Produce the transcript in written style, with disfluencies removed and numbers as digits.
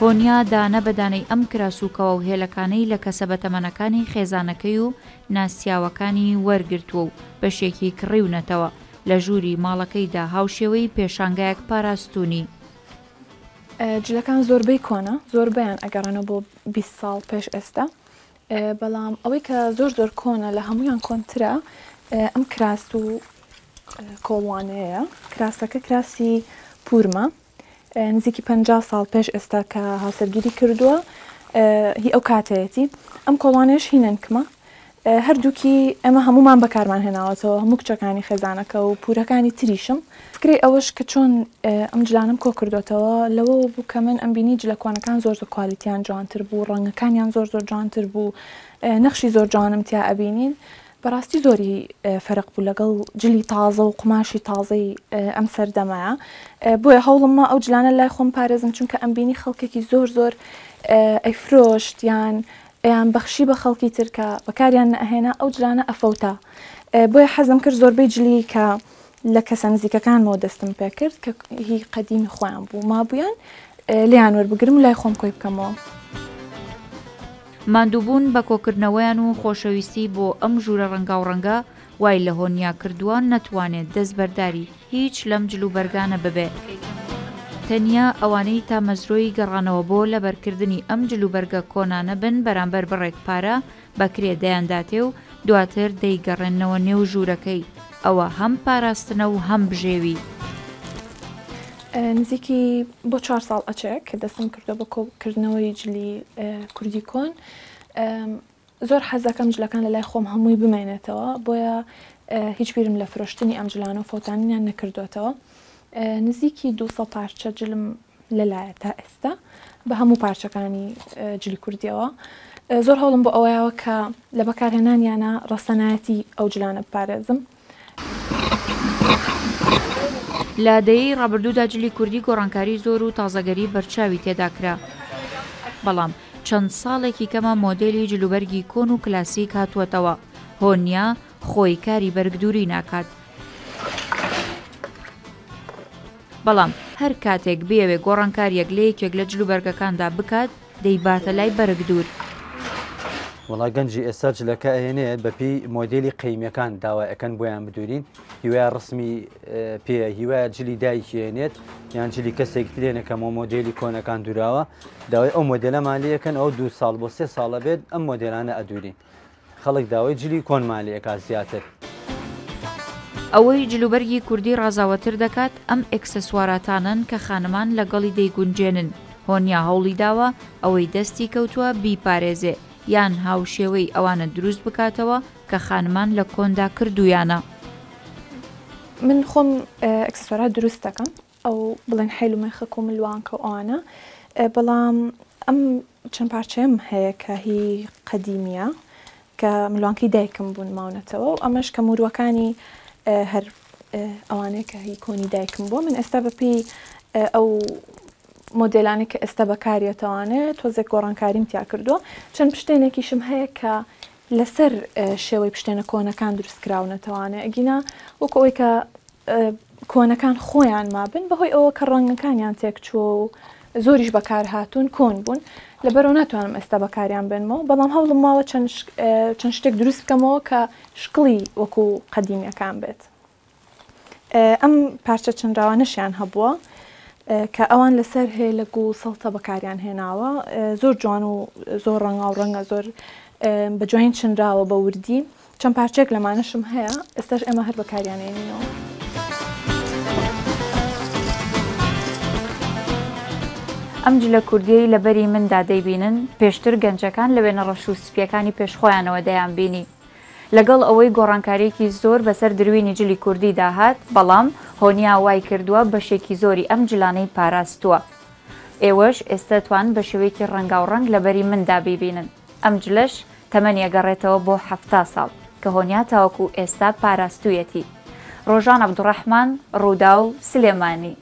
هۆنیا دانە بەدانەی ئەم کراسووکەوە و هێلەکانەی لە کەسە بەتەمەنەکانی خێزانەکەی و ناسیاوەکانی وەرگرتووە و بەشێکی کڕیونەتەوە لە ژووری ماڵەکەیدا هاوشێوەی پێشانگایەک پاراستوونی. جلەکان زۆربەی کۆنە، زۆربیان ئەگەڕێنەوە بۆ 20 ساڵ پێش ئێستا، بەڵام ئەوەی کە زۆر کۆنە لە هەمویان کۆنترە ئەم کراس و کۆڵوانەیە. کراسەکە کراسی پورمە، نزیکی 50 ساڵ پێش ئێستا کە هاوسەرگیری کردووە، هی ئەو کاتەیەتی. ئەم کۆڵوانەیەش هینەنکمە، هەردووکی ئێمە هەمومان بەکارمان هێناوەتەوە، هەموو کچەکانی خێزانەکە و پورەکانی تریشم. فکری ئەوەش کە چۆن ئەم جلانم کۆ کردوێتەوە لەوە بوو کە من ئەمبینی جلەکوانەکان زۆر کوالیتیان جوانتر بوو، ڕەنگەکانیان زۆر جوانتر بوو، نەخشی زۆر جوانم تیا ئەبینین. بەڕاستی زۆری فەرق بوو لەگەڵ جلی تازە و قماشی تازەی ئەم سەردەمەیە. بۆیە هەوڵممە ئەو جلانە لای خۆم پارێزم، چونکە ئەمبینی خەڵکێکی زۆر ئەیفرۆشت یان بەخشی بە خەڵکی ترکە بەکاریان نەهێنا ئەو جلانە ئەفەوتە. بۆیە حەزم کرد زۆربەی جلی کە لە کەسە نزیکەکانمەوە دەستم پێ کرد کە هی قەدیمی خۆیان بوو مابوویان لیان وەربگرم و لای خۆم کۆی بکەمەوە. ماندووبوون بە کۆکردنەوەیان و خۆشەویستی بۆ ئەم ژوورە ڕەنگاوڕەنگە وای لە هۆنیا کردووان نەتوانێت دەستبەرداری هیچ لەم جلوبەرگانە ببێ. تەنیا ئەوانەی تا مەزرۆی گەڕانەوە بۆ لەبەرکردنی ئەم جلوبەرگە کۆنانە بن بەرامبەر بڕێک پارە بەکرێ دەیانداتێ و دواتر دەیگەڕێنەوە نێو ژوورەکەی. ئەوە هەم پاراستنە و هەم بژێوی. نزیکی بۆ 4 ساڵ ئەچێک کە دەستم کردو بە کۆکردنەوەی جلی کوردی کۆن. زۆر حەزەکەم جلەکان لە لای خۆم هەمووی بمێنێتەوە، بۆیە هیچ بیرم لە فرۆشتنی ئەم جلانە و فۆتانیان نەکردوێتەوە. نزیکی 200 پارچە جلم لەلایە تا ئێستا بە هەموو پارچەکانی جلی کوردیەوە. زۆر هەوڵم بۆ ئەوەیەوە کە لە بەکارهێنانیانە ڕەسەنایەتی ئەو جلانە بپارێزم. لە دەیەی ڕابردوودا جلی کوردی گۆڕانکاری زۆر و تازەگەری بەرچاوی تێدا کرا، بەڵام چەند ساڵێکی کەمە مۆدێلی جلوبەرگی کۆن و کلاسیک هاتووەتەوە. هۆنیا خۆی کاری بەرگدووری ناکات، بەڵام هەر کاتێک بێوێ گۆڕانکاریەک لە یەکێک لە جلوبەرگەکاندا بکات دەیباتە لای بەرگدوور. وڵای گەنجی ئێستا جلەکە ئەهێنێت بەپی مۆدێلی قەیمیەکان داوایەکەن بۆیان بدورین، هیوای ڕسمی پێ هیوایە جلی دایکێنێت یان جلی کەسێک لێنەکەمەوە مۆدێلی کۆنەکان دوراوە داوای ئەو مۆدلە مالیەکەن ئەو 2 ساڵ بۆ 3 ساڵە بێت ئەم مۆدلانە ئەدورین. خەڵک داوای جلی کۆن مالیەکە زیاتر. ئەوەی جلوبەرگی کوردی ڕازاوەتر دەکات ئەم ئەکسسواراتانن کە خانمان لەگەڵی دەیگونجێنن. هۆنیا هەوڵی داوە ئەوەی دەستی کەوتووە بیپارێزێ یان هاوشێوەی ئەوانە دروست بکاتەوە کە خانمان لە کۆندا کردویانە. من خۆم ئەکسسوارات دروست دەکەم، ئەو بڵێن حیل و مێخەک و ملوانکە و ئەوانە، بەڵام ئەم چەند پارچەم هەیە کە هی قەدیمیە کە ملوانکەی دایکم بوون ماونەتەوە و ئەمەش کە موروەکانی هەر ئەوانەیە کە هی کۆنی دایکم بووە. من ئێستا بەپی ئەو مۆدلانی کە ئێستا بەکارێتەوانێت تۆزێک گۆڕانکاریم تیا کردووە. چەند پشتێنێکیشم هەیە کە لەسەر شێوەی پشتێنە کۆنەکان دروستکراونەتەوانێت ئەگینا وەکو ئەوەی کە کۆنەکان خۆیان مابن بەهۆی ئەوە کە ڕەنگەکانیان تێکچووە و زۆریش بەکار هاتوون کۆن بوون، لەبەرەوە ناتوانم ئێستا بەکاریان بێنمەوە، بەڵام هەوڵم ماوە چەند شتێک دروست بکەمەوە کە شکڵی وەکو قەدیمیەکان بێت. ئەم پارچە چەندراوانەشیان هەبووە کە ئەوان لەسەر هەیە لە گوڵ سەڵتە بەکاریان هێناوە، زۆر جوان و زۆر ڕەنگا و ڕەنگە زۆر بە جوین چنراوە بە وردی. چەند پارچێک لەمانەشم هەیە ئێستاش ئێمە هەر بەکاریان هێنینەوە. ئەم جلە کوردیەی لەبەری مندا دەیبینن پێشتر گەنجەکان لە وێنە ڕەش و سپیەکانی پێشخۆیانەوە دەیان بینی. لەگەڵ ئەوەی گۆڕانکاریەکی زۆر بەسەر دروینی جلی کوردی داهات، بەڵام هۆنیا وای کردووە بەشێکی زۆری ئەم جلانەی پاراستووە. ئێوەش ئێستا توان بە شێوەیەکی ڕەنگاوڕەنگ لەبەری مندا بیبینن. ئەم جلەش تەمەنی ئەگەڕێتەوە بۆ 70 ساڵ کە هۆنیا تاوەکو ئێستا پاراستوویەتی. ڕۆژان عەبدوڕەحمان، ڕوودا و سلێمانی.